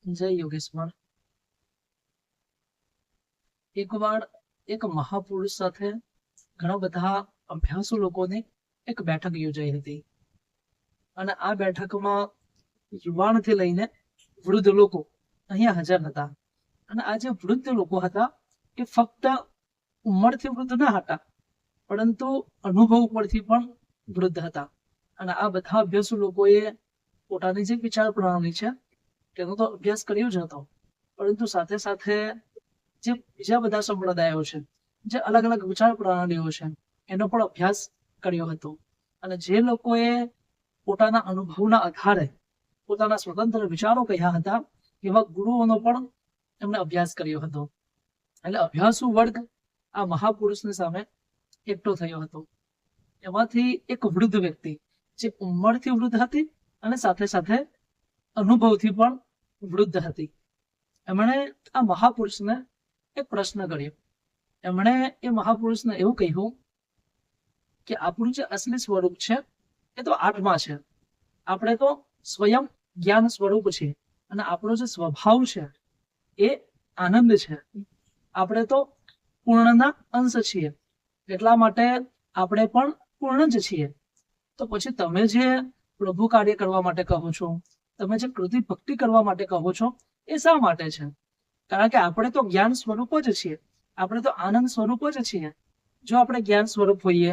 જય યોગેશ્વર. એકવાર એક મહાપુરુષ સાથે ઘણા બધા અભ્યાસુ લોકોની એક બેઠક યોજાઈ હતી અને આ બેઠકમાં યુવાનથી લઈને વૃદ્ધ લોકો અહીંયા હાજર હતા. અને આ જે વૃદ્ધ લોકો હતા એ ફક્ત ઉંમરથી વૃદ્ધ ના હતા, પરંતુ અનુભવ પરથી પણ વૃદ્ધ હતા. અને આ બધા અભ્યાસુ લોકોએ પોતાની જે વિચાર પ્રણાલી છે તેનો તો અભ્યાસ કર્યો જ હતો, પરંતુ સાથે સાથે જે બીજા બધા સંપ્રદાયો છે, જે અલગ અલગ વિચાર પ્રણાલીઓ છે, એનો પણ અભ્યાસ કર્યો હતો. અને જે લોકોએ પોતાના અનુભવના આધારે પોતાના સ્વતંત્ર વિચારો કહ્યા હતા એવા ગુરુઓનો પણ એમણે અભ્યાસ કર્યો હતો. એટલે અભ્યાસુ વર્ગ આ મહાપુરુષની સામે એકઠો થયો હતો. એમાંથી એક વૃદ્ધ વ્યક્તિ, જે ઉંમરથી વૃદ્ધ હતી અને સાથે સાથે અનુભવથી પણ વૃદ્ધ હતી, એમણે આ મહાપુરુષને એક પ્રશ્ન કર્યો. એમણે એ મહાપુરુષને એવું કહ્યું કે આપણું જે અસલી સ્વરૂપ છે એ તો આત્મા છે. આપણે તો સ્વયં જ્ઞાન સ્વરૂપ છીએ અને આપણો જે સ્વભાવ છે એ આનંદ છે. આપણે તો પૂર્ણના અંશ છીએ, એટલા માટે આપણે પણ પૂર્ણ જ છીએ. તો પછી તમે જે પ્રભુ કાર્ય કરવા માટે કહો છો, તમે જે કૃતિ ભક્તિ કરવા માટે કહો છો, એ શા માટે છે? કારણ કે આપણે તો જ્ઞાન સ્વરૂપ જ છીએ, આપણે તો આનંદ સ્વરૂપ જ છીએ. જો આપણે જ્ઞાન સ્વરૂપ હોઈએ,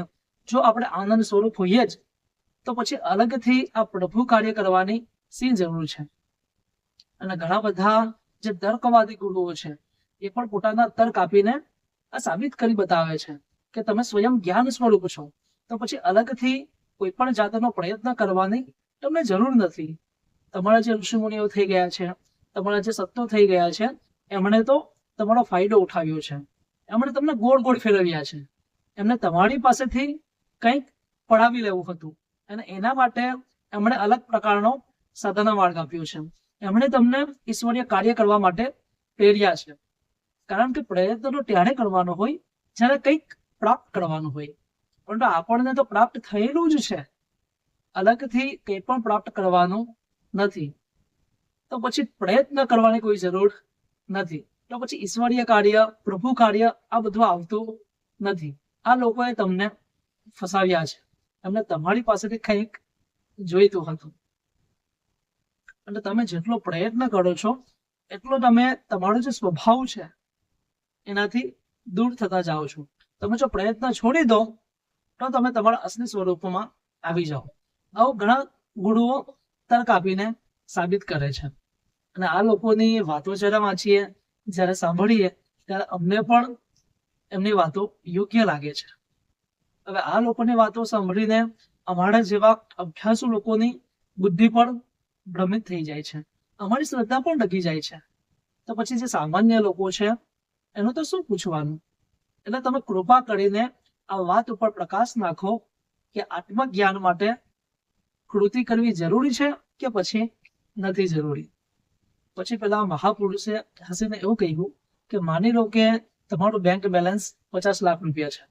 જો આપણે આનંદ સ્વરૂપ હોઈએ જ, તો પછી અલગથી આ પ્રભુ કાર્ય કરવાની શી જરૂર છે? અને ઘણા બધા જે તર્કવાદી ગુરુઓ છે એ પણ પોતાના તર્ક આપીને આ સાબિત કરી બતાવે છે કે તમે સ્વયં જ્ઞાન સ્વરૂપ છો, તો પછી અલગથી કોઈ પણ જાતનો પ્રયત્ન કરવાની તમને જરૂર નથી. તમારા જે ઋષિમુનિઓ થઈ ગયા છે, તમારા જે સંતો થઈ ગયા છે, એમણે તો તમારો ફાયદો ઉઠાવ્યો છે. એમણે તમને ગોળ ગોળ ફેરવ્યા છે. એમને તમારી પાસેથી કંઈક પડાવી લેવું હતું અને એના માટે એમણે અલગ પ્રકારનો સાધના માર્ગ આપ્યો છે. એમણે તમને ઈશ્વરીય કાર્ય કરવા માટે પ્રેર્યા છે. કારણ કે પ્રયત્ન તો ત્યારે કરવાનો હોય જ્યારે કંઈક પ્રાપ્ત કરવાનું હોય, પરંતુ આપણને તો પ્રાપ્ત થયેલું જ છે, અલગથી કંઈ પણ પ્રાપ્ત કરવાનું નથી. તો પછી પ્રયત્ન કરવાની કોઈ જરૂર નથી. તો પછી ઈશ્વરીય કાર્ય, પ્રભુ કાર્ય આ બધું આવતું નથી. આ લોકોએ તમને ફસાવ્યા છે. એમને તમારી પાસેથી કંઈક જોઈતું હતું અને તમે જેટલો પ્રયત્ન કરો છો એટલો તમે તમારો જે સ્વભાવ છે એનાથી દૂર થતા જાઓ છો. તમે જો પ્રયત્ન છોડી દો તો તમે તમારા અસલી સ્વરૂપમાં આવી જાઓ. આવું ઘણા ગુરુઓ તર્ક આપીને સાબિત કરે છે. અને આ લોકોની વાતો જ્યારે વાંચીએ, જ્યારે સાંભળીએ, ત્યારે અમને પણ એમની વાતો યોગ્ય લાગે છે. હવે આ લોકોની વાતો સાંભળીને અમારા જેવા અભ્યાસુ લોકોની બુદ્ધિ પણ ભ્રમિત થઈ જાય છે, અમારી શ્રદ્ધા પણ ડગી જાય છે. તો પછી જે સામાન્ય લોકો છે એનું તો શું પૂછવાનું? એટલે તમે કૃપા કરીને આ વાત ઉપર પ્રકાશ નાખો કે આત્મજ્ઞાન માટે કૃતિ કરવી જરૂરી છે કે પછી નથી જરૂરી. પછી પેલા મહાપુરુષે હસીને એવું કહ્યું કે માની લો કે તમારું બેંક બેલેન્સ 50 લાખ રૂપિયા છે.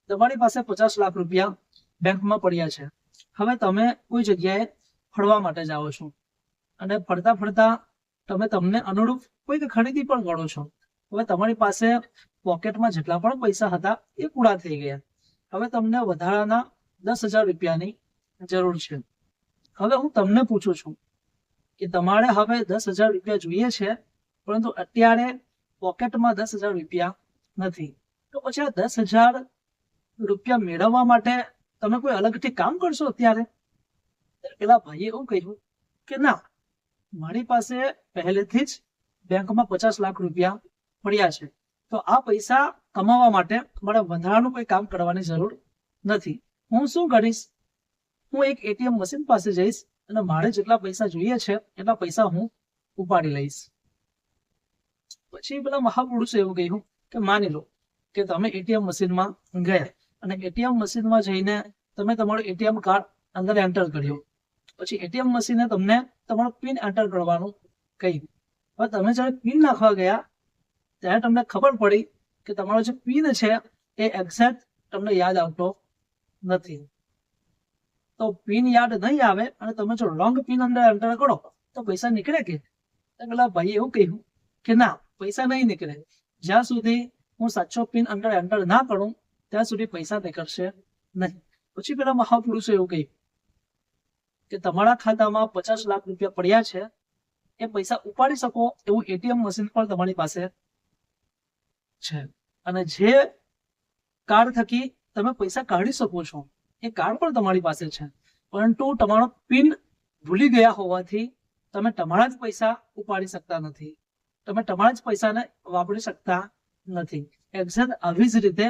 તમારી પાસે 50 લાખ રૂપિયા બેંકમાં પડ્યા છે. હવે તમે કોઈ જગ્યાએ ફરવા માટે જાઓ છો અને ફરતા ફરતા તમે તમને અનુરૂપ કોઈક ખરીદી પણ કરો છો. હવે તમારી પાસે પોકેટમાં જેટલા પણ પૈસા હતા એ પૂરા થઈ ગયા. હવે તમને વધારાના 10,000 રૂપિયાની જરૂર છે. હવે હું તમને પૂછું છું કે તમારે હવે 10,000 રૂપિયા જોઈએ છે, પરંતુ અત્યારે પોકેટમાં 10,000 રૂપિયા નથી. તો પછી આ 10,000 રૂપિયા મેળવવા માટે તમે કોઈ અલગથી કામ કરશો અત્યારે? પેલા ભાઈએ એવું કહ્યું કે ના, મારી પાસે પહેલેથી જ બેંકમાં 50 લાખ રૂપિયા પડ્યા છે, તો આ પૈસા કમાવા માટે મારે વધારાનું કોઈ કામ કરવાની જરૂર નથી. હું શું કરીશ? હું એક એટીએમ મશીન પાસે જઈશ અને મારે જેટલા પૈસા જોઈએ છે એટલા પૈસા હું ઉપાડી લઈશ. પછી પેલા મહાપુરુષે એવું કહ્યું કે માની લો કે તમે એટીએમ મશીનમાં ગયા અને એટીએમ મશીનમાં જઈને તમે તમારું એટીએમ કાર્ડ અંદર એન્ટર કર્યો. પછી એટીએમ મશીને તમને તમારો પિન એન્ટર કરવાનું કહ્યું. હવે તમે જ્યારે પિન નાખવા ગયા ત્યારે તમને ખબર પડી કે તમારો જે પિન છે એ એક્ઝેક્ટ તમને યાદ આવતો નથી. તો પિન યાદ નહીં આવે અને તમે જો રોંગ પિન અંદર એન્ટર કરો તો પૈસા નીકળે કે? પેલા ભાઈ એવું કહ્યું કે ના, પૈસા નહીં નીકળે, જ્યાં સુધી હું સાચો પિન એન્ટર ના કરું ત્યાં સુધી પૈસા નીકળશે નહીં. પછી પેલા મહાપુરુષે એવું કહ્યું કે તમારા ખાતામાં 50 લાખ રૂપિયા પડ્યા છે, એ પૈસા ઉપાડી શકો એવું એટીએમ મશીન પણ તમારી પાસે છે, અને જે કાર્ડ થકી તમે પૈસા કાઢી શકો છો એ કાર્ડ પણ તમારી પાસે છે, પરંતુ તમારો પિન ભૂલી ગયા હોવાથી તમે તમારા જ પૈસા ઉપાડી શકતા નથી, તમે તમારા જ પૈસાને વાપરી શકતા નથી. એક્ઝેક્ટ આવી જ રીતે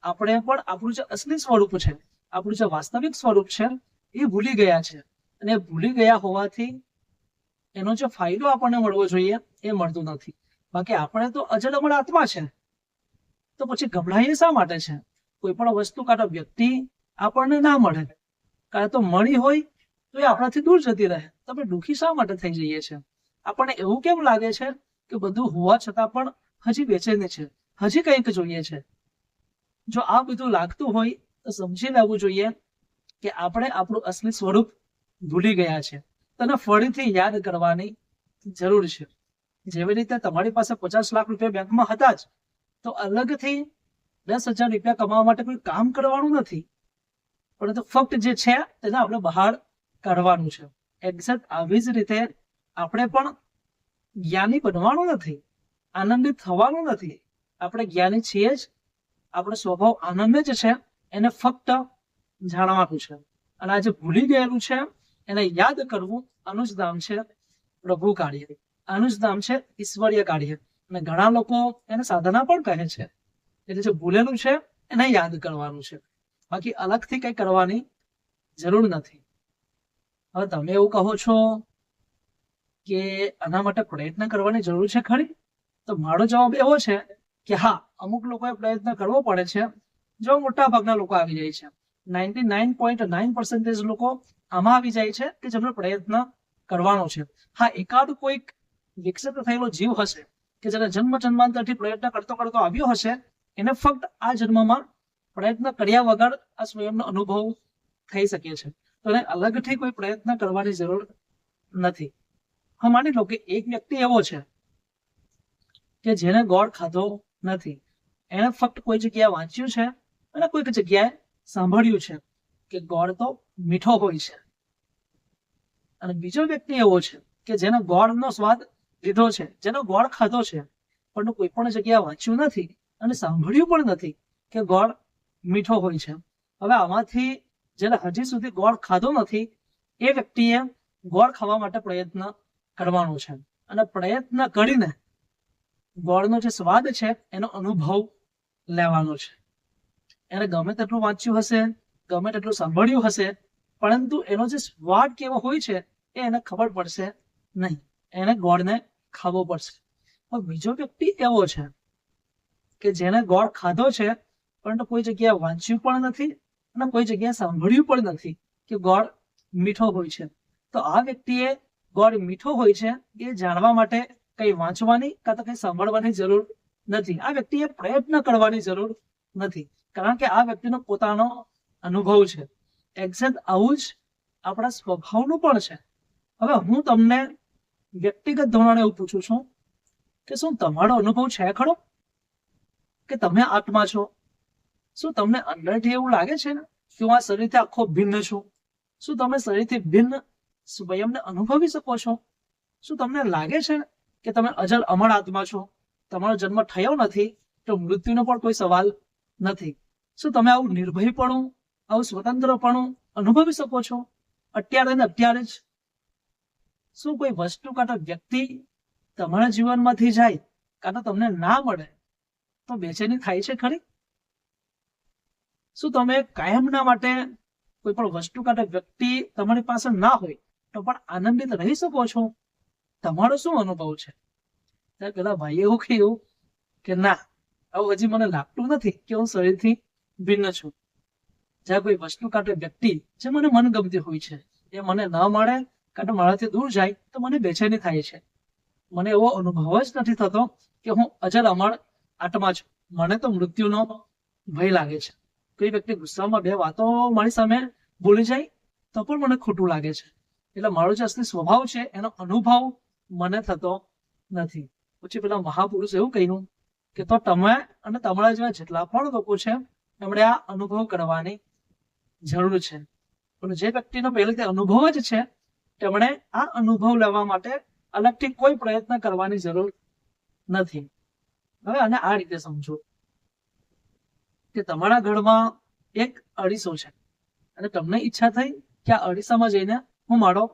આપણે પણ આપણું જે અસલી સ્વરૂપ છે, આપણું જે વાસ્તવિક સ્વરૂપ છે એ ભૂલી ગયા છે, અને ભૂલી ગયા હોવાથી એનો જે ફાયદો આપણને મળવો જોઈએ એ મળતું નથી. બાકી આપણે તો અજડ અમર આત્મા છે, તો પછી ગભરાઈએ શા માટે છે? કોઈ પણ વસ્તુ કાં તો વ્યક્તિ આપણને ના મળે, કાં તો મળી હોય તો એ આપણાથી દૂર જતી રહે, તો આપણે દુઃખી શા માટે થઈ જઈએ છીએ? આપણને એવું કેમ લાગે છે કે બધું હોવા છતાં પણ હજી બેચેની છે, હજી કંઈક જોઈએ છે? જો આ બધું લાગતું હોય તો સમજી લેવું જોઈએ કે આપણે આપણું અસલી સ્વરૂપ ભૂલી ગયા છે, તેને ફરીથી યાદ કરવાની જરૂર છે. જેવી રીતે તમારી પાસે 50 લાખ રૂપિયા બેંકમાં હતા જ, તો અલગથી 10,000 રૂપિયા કમાવા માટે કોઈ કામ કરવાનું નથી, પરંતુ ફક્ત જે છે તેને આપણે બહાર કાઢવાનું છે. એક્ઝેક્ટ આવી જ રીતે આપણે પણ જ્ઞાની બનવાનું નથી, આનંદિત થવાનું નથી. આપણે જ્ઞાની છીએ જ, આપણો સ્વભાવ આનંદ જ છે, એને ફક્ત જાણવાનું છે. અને આ જે ભૂલી ગયેલું છે એને યાદ કરવું, આનું જ નામ છે પ્રભુ કાર્ય, આનું જ નામ છે ઈશ્વરીય કાર્ય. અને ઘણા લોકો એને સાધના પણ કહે છે. એટલે જે ભૂલેલું છે એને યાદ કરવાનું છે, બાકી અલગથી કઈ કરવાની જરૂર નથી. હવે તમે એવું કહો છો કે આના માટે પ્રયત્ન કરવાની જરૂર છે ખરી? તો મારો જવાબ એવો છે કે હા, અમુક લોકોએ પ્રયત્ન કરવો પડે છે. જો મોટા ભાગના લોકો આવી જાય છે, 99.9% લોકો આમાં આવી જાય છે કે જેમનો પ્રયત્ન કરવાનો છે. હા, એકાદ કોઈક વિકસિત થયેલો જીવ હશે કે જેને જન્મ જન્માંતરથી પ્રયત્ન કરતો કરતો આવ્યો હશે, એને ફક્ત આ જન્મમાં પ્રયત્ન કર્યા વગર આ સ્વયંનો અનુભવ થઈ શકે છે, તો એને અલગથી કોઈ પ્રયત્ન કરવાની જરૂર નથી. હા, માની લો કે એક વ્યક્તિ એવો છે કે જેને ગોળ ખાધો નથી, એને ફક્ત કોઈ જગ્યાએ વાંચ્યું છે અને કોઈક જગ્યાએ સાંભળ્યું છે કે ગોળ તો મીઠો હોય છે. અને બીજો વ્યક્તિ એવો છે કે જેને ગોળનો સ્વાદ લીધો છે, જેનો ગોળ ખાધો છે, પણ કોઈ પણ જગ્યાએ વાંચ્યું નથી અને સાંભળ્યું પણ નથી કે ગોળ મીઠો હોય છે. હવે આમાંથી જેને હજી સુધી ગોળ ખાધો નથી એ વ્યક્તિએ ગોળ ખાવા માટે પ્રયત્ન કરવાનો છે, અને પ્રયત્ન કરીને ગોળનો જે સ્વાદ છે એનો અનુભવ લેવાનો છે. એને ગમે તેટલું વાંચ્યું હશે, ગમે તેટલું સાંભળ્યું હશે, પરંતુ એનો જે સ્વાદ કેવો હોય છે એ એને ખબર પડશે નહીં, એને ગોળને ખાવો પડશે. પણ બીજો વ્યક્તિ એવો છે કે જેને ગોળ ખાધો છે, પરંતુ કોઈ જગ્યાએ વાંચ્યું પણ નથી અને કોઈ જગ્યાએ સાંભળ્યું પણ નથી કે ગોળ મીઠો હોય છે. તો આ વ્યક્તિએ ગોળ મીઠો હોય છે એ જાણવા માટે કઈ વાંચવાની કાં તો કઈ સાંભળવાની જરૂર નથી. આ વ્યક્તિએ પ્રયત્ન કરવાની જરૂર નથી, કારણ કે આ વ્યક્તિનો પોતાનો અનુભવ છે. એક્ઝેક્ટ આવું જ આપણા સ્વભાવનું પણ છે. હવે હું તમને વ્યક્તિગત ધોરણે એવું પૂછું છું કે શું તમારો અનુભવ છે ખરો કે તમે આત્મા છો? શું તમને અંદરથી એવું લાગે છે ને કે હું આ શરીરથી આખો ભિન્ન છું? શું તમે શરીરથી ભિન્ન સ્વયંને અનુભવી શકો છો? શું તમને લાગે છે કે તમે અજર અમર આત્મા છો, તમારો જન્મ થયો નથી તો મૃત્યુનો પણ કોઈ સવાલ નથી? શું તમે આવું નિર્ભયપણું, આવું સ્વતંત્રપણું અનુભવી શકો છો અત્યારે ને અત્યારે જ? શું કોઈ વસ્તુ કાં તો વ્યક્તિ તમારા જીવનમાંથી જાય કાં તો તમને ના મળે તો બેચેની થાય છે ખરી? શું તમે કાયમના માટે કોઈ પણ વસ્તુ કાં તો વ્યક્તિ તમારી પાસે ના હોય તો પણ આનંદિત રહી શકો છો? તમારો શું અનુભવ છે? પેલા ભાઈ એવું કહ્યું કે ના, આવું હજી મને લાગતું નથી કે હું શરીરથી ભિન્ન છું. જ્યાં કોઈ વસ્તુ કાં તો વ્યક્તિ જે મને મનગમતી હોય છે એ મને ન મળે કાં તો મારાથી દૂર જાય તો મને બેચેની થાય છે. મને એવો અનુભવ જ નથી થતો કે હું અજર અમર આત્મા છું. મને તો મૃત્યુનો ભય લાગે છે. કોઈ વ્યક્તિ ગુસ્સામાં બે વાતો મારી સામે બોલી જાય તો પણ મને ખોટું લાગે છે. એટલે મારો જે અસલી સ્વભાવ છે એનો અનુભવ મને થતો નથી. પછી પેલા મહાપુરુષ એવું કહ્યું કે તો તમે અને તમારા જેવા જેટલા પણ લોકો છે એમણે આ અનુભવ કરવાની જરૂર છે. પણ જે વ્યક્તિનો પહેલેથી અનુભવ જ છે તેમણે આ અનુભવ લેવા માટે અલગથી કોઈ પ્રયત્ન કરવાની જરૂર નથી. હવે આને આ રીતે સમજો કે તમારા ઘરમાં એક અરીસો છે અને તમને ઈચ્છા થઈ કે આ અરીસામાં જઈને હું મારો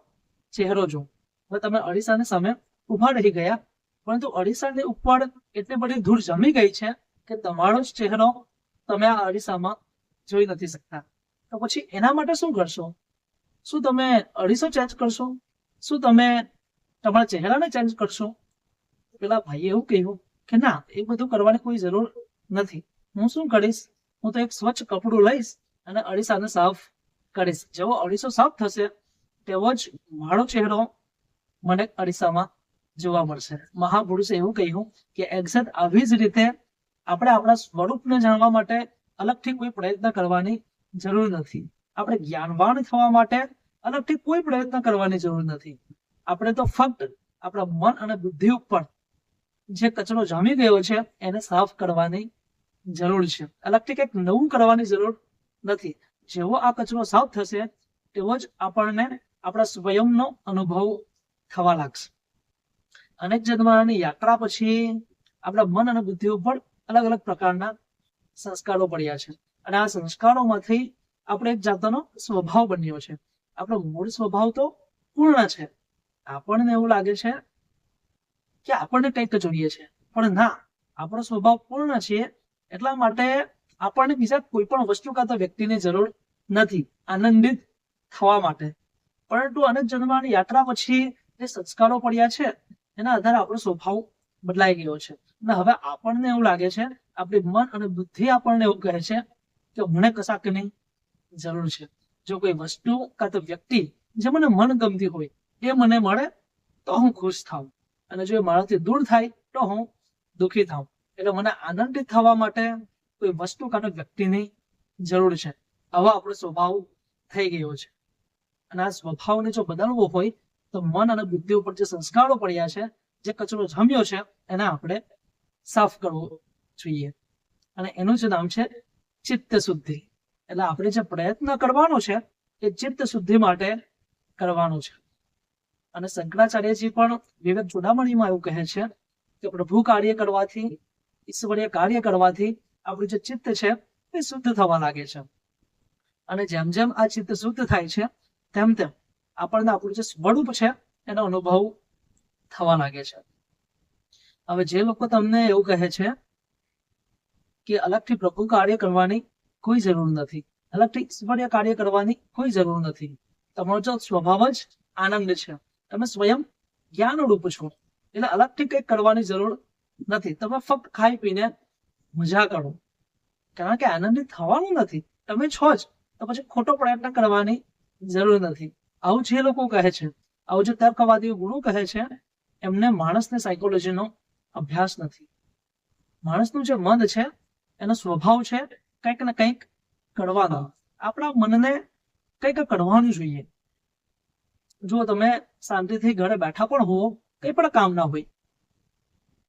ચહેરો જોઉં. હવે તમે અરીસાની સામે ઉભા રહી ગયા, પરંતુ અરીસાની ઉપર એટલી બધી ધૂળ જમી ગઈ છે કે તમારો જ ચહેરો તમે આ અરીસામાં જોઈ નથી શકતા. તો પછી એના માટે શું કરશો? શું તમે અરીસો ચેન્જ કરશો? શું તમે તમારા ચહેરાને ચેન્જ કરશો? પેલા ભાઈએ એવું કહ્યું કે ના, એ બધું કરવાની કોઈ જરૂર નથી. હું શું કરીશ, હું તો એક સ્વચ્છ કપડું લઈશ અને અરીસાને સાફ કરીશ. જેવો અરીસો સાફ થશે તેવો જ મારો ચહેરો મને અરીસામાં જોવા મળશે. મહાપુરુષે એવું કહ્યું કે એક્ઝેક્ટ આવી જ રીતે આપણે આપણા સ્વરૂપને જાણવા માટે અલગથી કોઈ પ્રયત્ન કરવાની જરૂર નથી. આપણે જ્ઞાનવાન થવા માટે અલગથી કોઈ પ્રયત્ન કરવાની જરૂર નથી. આપણે તો ફક્ત આપણા મન અને બુદ્ધિ ઉપર જે કચરો જામી ગયો છે એને સાફ કરવાની જરૂર છે. અલગથી કંઈક નવું કરવાની જરૂર નથી. જેવો આ કચરો સાફ થશે તેવો જ આપણને આપણા સ્વયંનો અનુભવ થવા લાગશે. અનેક જન્મની યાત્રા પછી આપણા મન અને બુદ્ધિ ઉપર અલગ અલગ પ્રકારના સંસ્કારો પડ્યા છે અને આ સંસ્કારોમાંથી આપણે એક જાતનો સ્વભાવ બન્યો છે. આપણો મૂળ સ્વભાવ તો પૂર્ણ છે. આપણને એવું લાગે છે કે આપણને કંઈક જોઈએ છે, પણ ના, આપણો સ્વભાવ પૂર્ણ છે. એટલા માટે આપણને બીજા કોઈ પણ વસ્તુ કાં તો વ્યક્તિની જરૂર નથી આનંદિત થવા માટે. પરંતુ અનેક જન્મની યાત્રા પછી જે સંસ્કારો પડ્યા છે એના આધારે આપણો સ્વભાવ બદલાઈ ગયો છે અને હવે આપણને એવું લાગે છે, આપણી મન અને બુદ્ધિ આપણને એવું કહે છે કે મને કશાકની જરૂર છે. જો કોઈ વસ્તુ કાં તો વ્યક્તિ જે મને મનગમતી હોય એ મને મળે તો હું ખુશ થાઉં, અને જો એ મારાથી દૂર થાય તો હું દુઃખી થાઉં. એટલે મને આનંદિત થવા માટે કોઈ વસ્તુ કાં તો વ્યક્તિની જરૂર છે. આવો આપણો સ્વભાવ થઈ ગયો છે. અને આ સ્વભાવને જો બદલવો હોય તો મન અને બુદ્ધિ ઉપર જે સંસ્કારો પડ્યા છે, જે કચરો જમ્યો છે, એને આપણે સાફ કરવો જોઈએ. અને એનું જ નામ છે ચિત્ત શુદ્ધિ. એટલે આપણે જે પ્રયત્ન કરવાનો છે એ ચિત્ત શુદ્ધિ માટે કરવાનો છે. અને શંકરાચાર્યજી પણ વિવેક ચૂડામણીમાં એવું કહે છે કે પ્રભુ કાર્ય કરવાથી, ઈશ્વરીય કાર્ય કરવાથી આપણું જે ચિત્ત છે એ શુદ્ધ થવા લાગે છે. અને જેમ જેમ આ ચિત્ત શુદ્ધ થાય છે તેમ તેમ આપણને આપણું જે સ્વરૂપ છે એનો અનુભવ થવા લાગે છે. હવે જે લોકો તમને એવું કહે છે કે અલગથી પ્રભુ કાર્ય કરવાની કોઈ જરૂર નથી, અલગથી ઈશ્વરીય કાર્ય કરવાની કોઈ જરૂર નથી, તમારો જો સ્વભાવ જ આનંદ છે, તમે સ્વયં જ્ઞાન રૂપ છો, એટલે અલગથી કંઈક કરવાની જરૂર નથી. તમે ફક્ત ખાઈ પીને મજા કરો, કારણ કે આનંદિત થવાનું નથી, તમે છો જ, તો પછી ખોટો પ્રયત્ન કરવાની જરૂર નથી. આવું જે લોકો કહે છે, આવું જે તર્કવાદીઓ ગુરુ કહે છે, એમને માણસની સાયકોલોજીનો અભ્યાસ નથી. માણસનું જે મન છે એનો સ્વભાવ છે કંઈક ને કંઈક કરવાનો. આપણા મનને કંઈક કરવાનું જોઈએ. જો તમે શાંતિથી ઘરે બેઠા પણ હોવો, કંઈ પણ કામ ના હોય,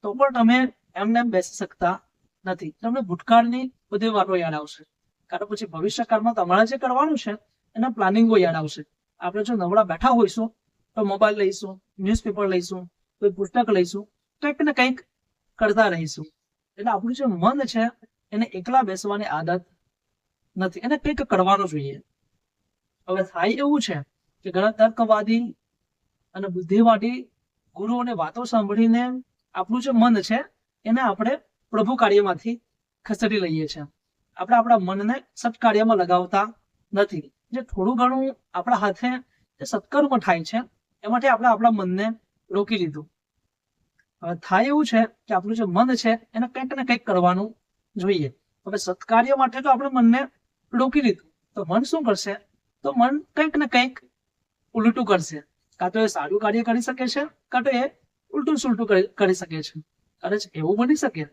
તો પણ તમે એમને એમ બેસી શકતા નથી. તમને ભૂતકાળની બધી વાતો યાદ આવશે, કારણ પછી ભવિષ્યકાળમાં તમારે જે કરવાનું છે એના પ્લાનિંગો યાદ આવશે. આપણે જો નવરા બેઠા હોઈશું તો મોબાઈલ લઈશું, ન્યૂઝપેપર લઈશું, કોઈ પુસ્તક લઈશું, કંઈક ને કંઈક કરતા રહીશું. એટલે આપણું જે મન છે એને એકલા બેસવાની આદત નથી, એને કંઈક કરવાનું જોઈએ. હવે થાય એવું છે કે ઘણા તર્કવાદી અને બુદ્ધિવાદી ગુરુઓને વાતો સાંભળીને આપણું જે મન છે એને આપણે પ્રભુ કાર્યમાંથી ખસેડી લઈએ છીએ. આપણે આપણા મનને સત્કાર્યમાં લગાવતા નથી. જે થોડું ઘણું આપણા હાથે જે સત્કર્મ થાય છે એમાંથી આપણે આપણા મનને રોકી લીધું. હવે થાય એવું છે કે આપણું જે મન છે એને કંઈક ને કંઈક કરવાનું જોઈએ. હવે સત્કાર્ય માટે તો આપણે મનને રોકી લીધું, તો મન શું કરશે? તો મન કંઈક ને કંઈક ઉલટું કરશે. કાં તો એ સારું કાર્ય કરી શકે છે, કાં તો એ ઉલટું સુલટું કરી શકે છે. કદાચ એવું બની શકે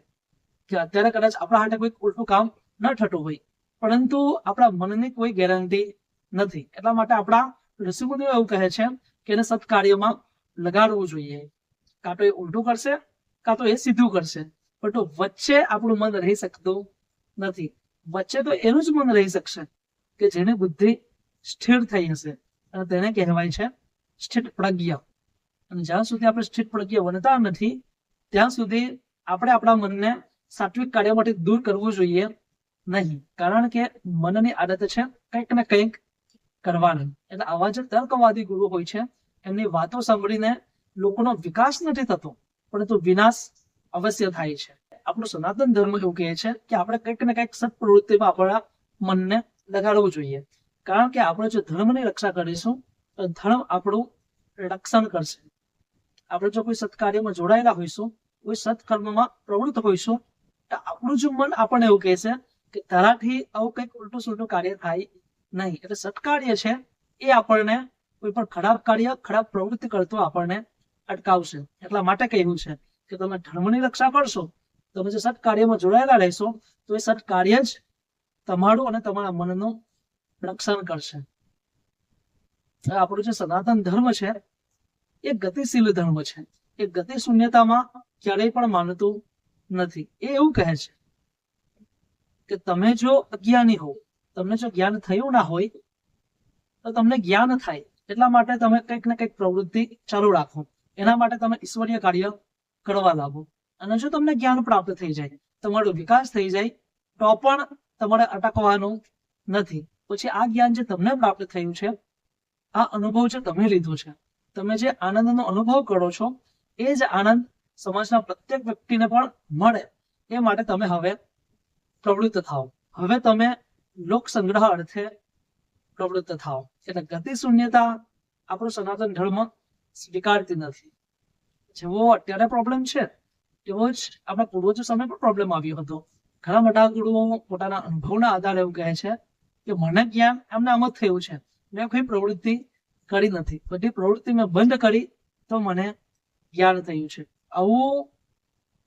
કે અત્યારે કદાચ આપણા હાથે કોઈ ઉલટું કામ ન થતું હોય, પરંતુ આપણા મનની કોઈ ગેરંટી નથી. એટલા માટે આપણા ઋષિમુનિઓ એવું કહે છે કે એને સત્કાર્યમાં લગાડવું જોઈએ. કાં તો એ ઉલટું કરશે, કાં તો એ સીધું કરશે, પણ તો વચ્ચે આપણું મન રહી શકતું નથી. વચ્ચે તો એનું જ મન રહી શકશે કે જેની બુદ્ધિ સ્થિર થઈ હશે, અને તેને કહેવાય છે સ્થિત પ્રજ્ઞ. અને જ્યાં સુધી આપણે સ્થિત પ્રજ્ઞ બનતા નથી ત્યાં સુધી આપણે આપણા મનને સાત્વિક કાર્યમાંથી દૂર કરવું જોઈએ નહીં. કારણ કે મનની આદત છે કંઈક ને કંઈક કરવાની. એટલે આવા જે તર્કવાદી ગુરુ હોય છે એમની વાતો સાંભળીને લોકોનો વિકાસ નથી થતો, પરંતુ વિનાશ અવશ્ય થાય છે. આપણો સનાતન ધર્મ એવું કહે છે કે આપણે કંઈક ને કંઈક સત્પ્રવૃત્તિમાં આપણા મનને લગાડવું જોઈએ. કારણ કે આપણે જો ધર્મની રક્ષા કરીશું તો ધર્મ આપણું રક્ષણ કરશે. આપણે જો કોઈ સત્કાર્યમાં જોડાયેલા હોઈશું, કોઈ સત્કર્મમાં પ્રવૃત્ત હોઈશું, તો આપણું જો મન આપણને એવું કહેશે કે તારાથી આવું કંઈક ઉલટું સુલટું કાર્ય થાય નહીં. એટલે સત્કાર્ય છે એ આપણને કોઈ પણ ખરાબ કાર્ય, ખરાબ પ્રવૃત્તિ કરતો આપણને અટકાવશે. એટલા માટે કહ્યું છે કે તમે ધર્મની રક્ષા કરશો, તમે જે સત્કાર્યમાં જોડાયેલા રહેશો તો એ સત્કાર્ય જ તમારું અને તમારા મનનું રક્ષણ કરશે. આપણું જે સનાતન ધર્મ છે એ ગતિશીલ ધર્મ છે. એ ગતિ શૂન્યતામાં ક્યારેય પણ માનતું નથી. એ એવું કહે છે કે તમે જો અજ્ઞાની હો, તમને જો જ્ઞાન થયું ના હોય તો તમને જ્ઞાન થાય એટલા માટે તમે કંઈક ને કંઈક પ્રવૃત્તિ ચાલુ રાખો, એના માટે તમે ઈશ્વરીય કાર્ય કરવા લાગો. અને જો તમને જ્ઞાન પ્રાપ્ત થઈ જાય, તમારો વિકાસ થઈ જાય, તો પણ તમારે અટકવાનું નથી. પછી આ જ્ઞાન જે તમને પ્રાપ્ત થયું છે, આ અનુભવ જે તમે લીધો છે, તમે જે આનંદનો અનુભવ કરો છો, એ જ આનંદ સમાજના પ્રત્યેક વ્યક્તિને પણ મળે એ માટે તમે હવે પ્રવૃત્ત થાઓ. હવે તમે લોક સંગ્રહ અર્થે પ્રવૃત્ત થાઓ. એટલે ગતિ શૂન્યતા આપણો સનાતન ધર્મ સ્વીકારતી નથી. જેવો અત્યારે પ્રોબ્લેમ છે તેવો જ આપણા પૂર્વજો સમય પણ પ્રોબ્લેમ આવ્યો હતો. ઘણા બધા ગુરુઓ પોતાના અનુભવના આધારે એવું કહે છે કે મને જ્ઞાન એમને આમ જ થયું છે, મેં કોઈ પ્રવૃત્તિ કરી નથી, બધી પ્રવૃત્તિ મેં બંધ કરી તો મને જ્ઞાન થયું છે. આવું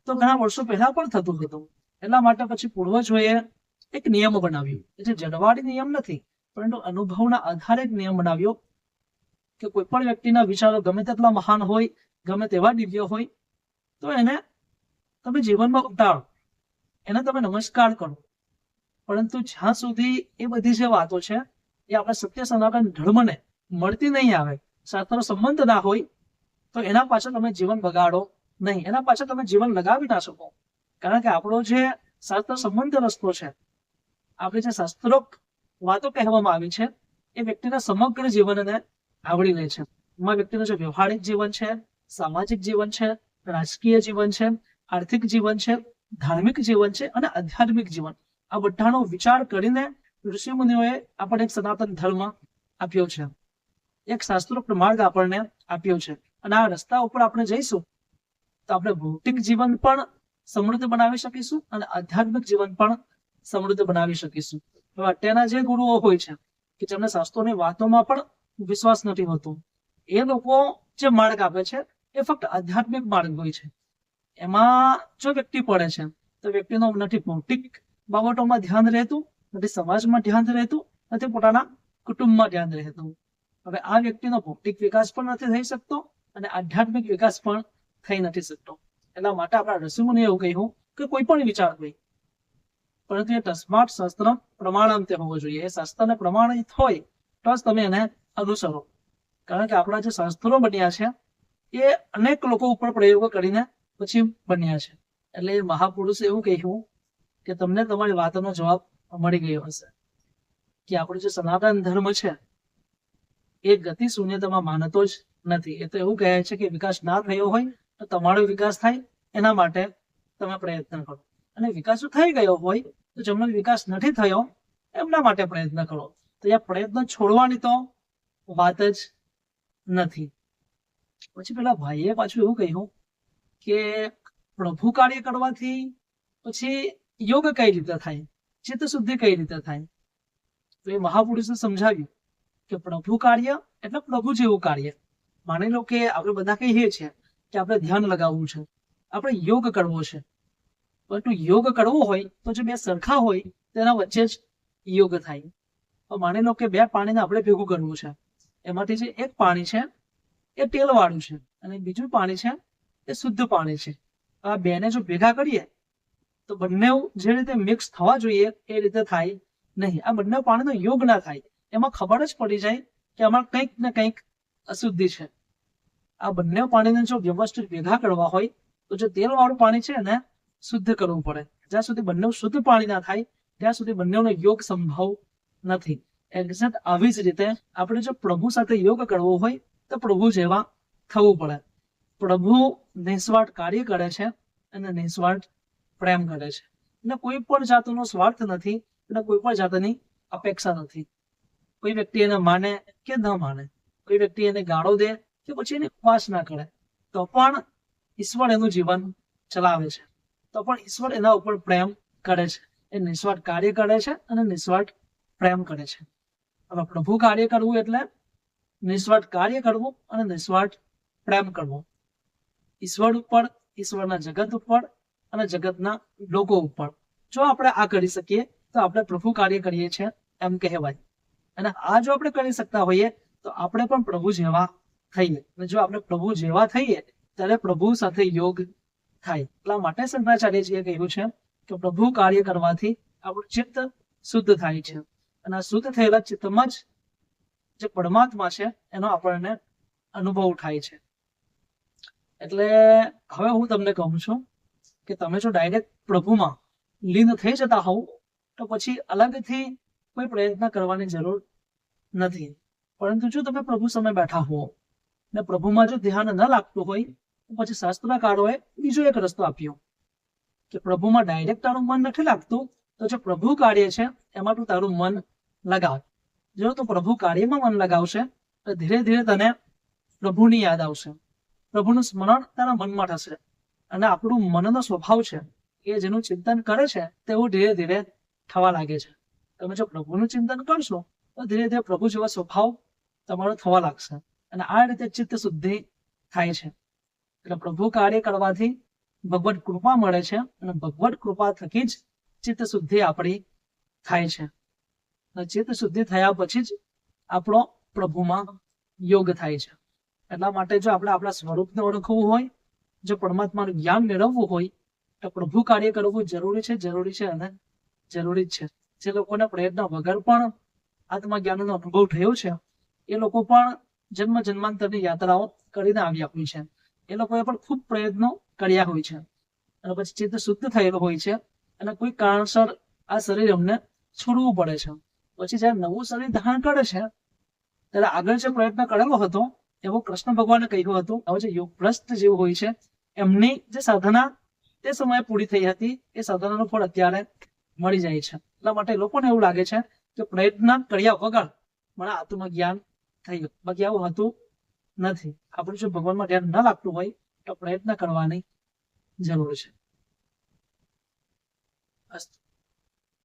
તો ઘણા વર્ષો પહેલા પણ થતું હતું. એટલા માટે પછી પૂર્વજોએ એક નિયમ બનાવ્યો, જે જડવાડી નિયમ નથી પરંતુ અનુભવના આધારે એક નિયમ બનાવ્યો કે કોઈ પણ વ્યક્તિના વિચારો ગમે તેટલા મહાન હોય, ગમે તેવા દિવ્ય હોય, તો એને તમે જીવનમાં ઉતારો, એને તમે નમસ્કાર કરો. પરંતુ જ્યાં સુધી એ બધી જે વાતો છે એ આપણે સત્ય સનાતન ધર્મને મળતી નહીં આવે, શાસ્ત્રનો સંબંધ ના હોય, તો એના પાછળ તમે જીવન બગાડો નહીં, એના પાછળ તમે જીવન લગાવી ના શકો. કારણ કે આપણો જે શાસ્ત્ર સંબંધ રસ્તો છે, આપણે જે શાસ્ત્રોક્ત વાતો કહેવામાં આવી છે એ વ્યક્તિના સમગ્ર જીવનને આવરી લે છે. એમાં વ્યક્તિનું જે વ્યવહારિક જીવન છે, સામાજિક જીવન છે, રાજકીય જીવન છે, આર્થિક જીવન છે, ધાર્મિક જીવન છે અને આધ્યાત્મિક જીવન, આ બધાનો વિચાર કરીને ઋષિમુનિઓએ આપણને એક સનાતન ધર્મ આપ્યો છે, એક શાસ્ત્રોક્ત માર્ગ આપણને આપ્યો છે. અને આ રસ્તા ઉપર આપણે જઈશું તો આપણે ભૌતિક જીવન પણ સમૃદ્ધ બનાવી શકીશું અને આધ્યાત્મિક જીવન પણ સમૃદ્ધ બનાવી શકીશું. હવે અત્યારના જે ગુરુઓ હોય છે કે જેમને શાસ્ત્રોની વાતોમાં પણ વિશ્વાસ નથી હોતો, એ લોકો જે માર્ગ આપે છે એ ફક્ત આધ્યાત્મિક માર્ગ હોય છે. એમાં જો વ્યક્તિ પડે છે તો વ્યક્તિનો નથી ભૌતિક બાબતોમાં ધ્યાન રહેતું, નથી સમાજમાં ધ્યાન રહેતું, નથી પોતાના કુટુંબમાં ધ્યાન રહેતું. હવે આ વ્યક્તિનો ભૌતિક વિકાસ પણ નથી થઈ શકતો અને આધ્યાત્મિક વિકાસ પણ થઈ નથી શકતો. એટલા માટે આપણા ઋષિમુનિએ એવું કહ્યું કે કોઈ પણ વિચાર હોય પરંતુ એ તસ્માત શાસ્ત્ર પ્રમાણાંતે હોવો જોઈએ. એ શાસ્ત્રને પ્રમાણિત હોય તો જ તમે એને અનુસરો. કારણ કે આપણા જે શાસ્ત્રો બન્યા છે એ અનેક લોકો ઉપર પ્રયોગો કરીને પછી બન્યા છે. એટલે એ મહાપુરુષે એવું કહ્યું કે તમને તમારી વાતનો જવાબ મળી ગયો હશે કે આપણો જે સનાતન ધર્મ છે એ ગતિ શૂન્યતામાં માનતો જ નથી. એ તો એવું કહે છે કે વિકાસ ના થયો હોય તો તમારો વિકાસ થાય, એના માટે તમે પ્રયત્ન કરો, અને વિકાસ થઈ ગયો હોય તો જેમનો વિકાસ નથી થયો એમના માટે પ્રયત્ન કરો. તો એ પ્રયત્ન છોડવાની તો વાત જ નથી. પછી પેલા ભાઈએ પાછું એવું કહ્યું કે પ્રભુ કાર્ય કરવાથી પછી યોગ કઈ રીતે થાય, ચિત્ત શુદ્ધિ કઈ રીતે થાય. તો એ મહાપુરુષે સમજાવ્યું કે પ્રભુ કાર્ય એટલે પ્રભુ જેવું કાર્ય. માની લો કે આપણે બધા કહીએ છીએ કે આપણે ધ્યાન લગાવવું છે, આપણે યોગ કરવો છે, પરંતુ યોગ કરવો હોય તો જે બે સરખા હોય તેના વચ્ચે જ યોગ થાય. માની લો કે બે પાણીને આપણે ભેગું કરવું છે, એમાંથી જે એક પાણી છે એ તેલ વાળું છે અને બીજું પાણી છે એ શુદ્ધ પાણી છે. આ બેને જો ભેગા કરીએ તો બંને જે રીતે મિક્સ થવા જોઈએ એ રીતે થાય નહીં. આ બંને પાણીનો યોગ ના થાય. એમાં ખબર જ પડી જાય કે આમાં કંઈક ને કંઈક અશુદ્ધિ છે. આ બંને પાણીને જો વ્યવસ્થિત ભેગા કરવા હોય તો જે તેલ વાળું પાણી છે એને શુદ્ધ કરવું પડે. જ્યાં સુધી બંને શુદ્ધ પાણી ના થાય ત્યાં સુધી બંનેનો યોગ સંભવ નથી. એક્ઝેક્ટ આવી જ રીતે આપણે જો પ્રભુ સાથે યોગ કરવો હોય તો પ્રભુ જેવા થવું પડે. પ્રભુ નિસ્વાર્થ કાર્ય કરે છે અને નિસ્વાર્થ પ્રેમ કરે છે. અને કોઈ પણ જાતનો સ્વાર્થ નથી અને કોઈ પણ જાતની અપેક્ષા નથી. કોઈ વ્યક્તિ એને માને કે ન માને, કોઈ વ્યક્તિ એને ગાળો દે કે પછી એને ઉપવાસ ના કરે તો પણ ઈશ્વર એનું જીવન ચલાવે છે. તો પણ ઈશ્વર એના ઉપર પ્રેમ કરે છે. એ નિસ્વાર્થ કાર્ય કરે છે અને નિસ્વાર્થ પ્રેમ કરે છે. હવે પ્રભુ કાર્ય કરવું એટલે નિસ્વાર્થ કાર્ય કરવું અને નિસ્વાર્થ પ્રેમ કરવો. ઈશ્વર ઉપર, ઈશ્વરના જગત ઉપર અને જગતના લોકો ઉપર જો આપણે આ કરી શકીએ તો આપણે પ્રભુ કાર્ય કરીએ છીએ એમ કહેવાય. અને આ જો આપણે કરી શકતા હોઈએ તો આપણે પણ પ્રભુ જેવા થઈએ. અને જો આપણે પ્રભુ જેવા થઈએ ત્યારે પ્રભુ સાથે યોગ થાય. એટલા માટે શંકરાચાર્યજીએ કહ્યું છે કે પ્રભુ કાર્ય કરવાથી આપણું ચિત્ત શુદ્ધ થાય છે. અને આ શુદ્ધ થયેલા ચિત્તમાં જ જે પરમાત્મા છે એનો આપણને અનુભવ થાય છે. એટલે હવે હું તમને કહું છું કે તમે જો ડાયરેક્ટ પ્રભુમાં લીન થઈ જતા હોવ તો પછી અલગથી કોઈ પ્રયત્ન કરવાની જરૂર નથી. પરંતુ જો તમે પ્રભુ સામે બેઠા હો ને પ્રભુમાં જો ધ્યાન ન લાગતું હોય તો પછી શાસ્ત્રકારોએ બીજો એક રસ્તો આપ્યો કે પ્રભુમાં ડાયરેક્ટ તારું મન નથી લાગતું તો જે પ્રભુ કાર્ય છે એમાં તું તારું મન લગાવ. જો તું પ્રભુ કાર્યમાં મન લગાવશે તો ધીરે ધીરે તને પ્રભુની યાદ આવશે, પ્રભુનું સ્મરણ તારા મનમાં થશે. અને આપણું મનનો સ્વભાવ છે એ જેનું ચિંતન કરે છે તેવું ધીરે ધીરે થવા લાગે છે. તમે જો પ્રભુનું ચિંતન કરશો તો ધીરે ધીરે પ્રભુ જેવા સ્વભાવ તમારો થવા લાગશે. અને આ રીતે ચિત્ત શુદ્ધિ થાય છે. એટલે પ્રભુ કાર્ય કરવાથી ભગવત કૃપા મળે છે અને ભગવત કૃપા થકી જ ચિત્ત શુદ્ધિ આપણી થાય છે. અને ચિત્ત શુદ્ધિ થયા પછી જ આપણો પ્રભુમાં યોગ થાય છે. એટલા માટે જો આપણે આપણા સ્વરૂપને ઓળખવું હોય, જો પરમાત્માનું જ્ઞાન મેળવવું હોય તો પ્રભુ કાર્ય કરવું જરૂરી છે અને જરૂરી જ છે. જે લોકોને પ્રયત્ન વગર પણ આત્મજ્ઞાનનો અનુભવ થયો છે એ લોકો પણ જન્મ જન્માંતરની યાત્રાઓ કરીને આવ્યા હોય છે. એ લોકોએ પણ ખૂબ પ્રયત્નો કર્યા હોય છે અને પછી ચિત્ત શુદ્ધ થયેલું હોય છે અને કોઈ કારણસર આ શરીર અમને છોડવું પડે છે. પછી જયારે નવું શરીર ધારણ કરે છે ત્યારે આગળ જે પ્રયત્ન કરેલો હતો એવું કૃષ્ણ ભગવાને કહ્યું હતું. હવે જે યોગભ્રષ્ટ જેવું હોય છે એમની જે સાધના તે સમયે પૂરી થઈ હતી એ સાધનાનું ફળ અત્યારે મળી જાય છે. એટલા માટે લોકોને એવું લાગે છે કે પ્રયત્ન કર્યા વગર મને આત્મજ્ઞાન થઈ ગયું. બાકી આવું હતું નથી. આપણે જો ભગવાનમાં ધ્યાન ન લાગતું હોય તો પ્રયત્ન કરવાની જરૂર છે. અસ્તુ.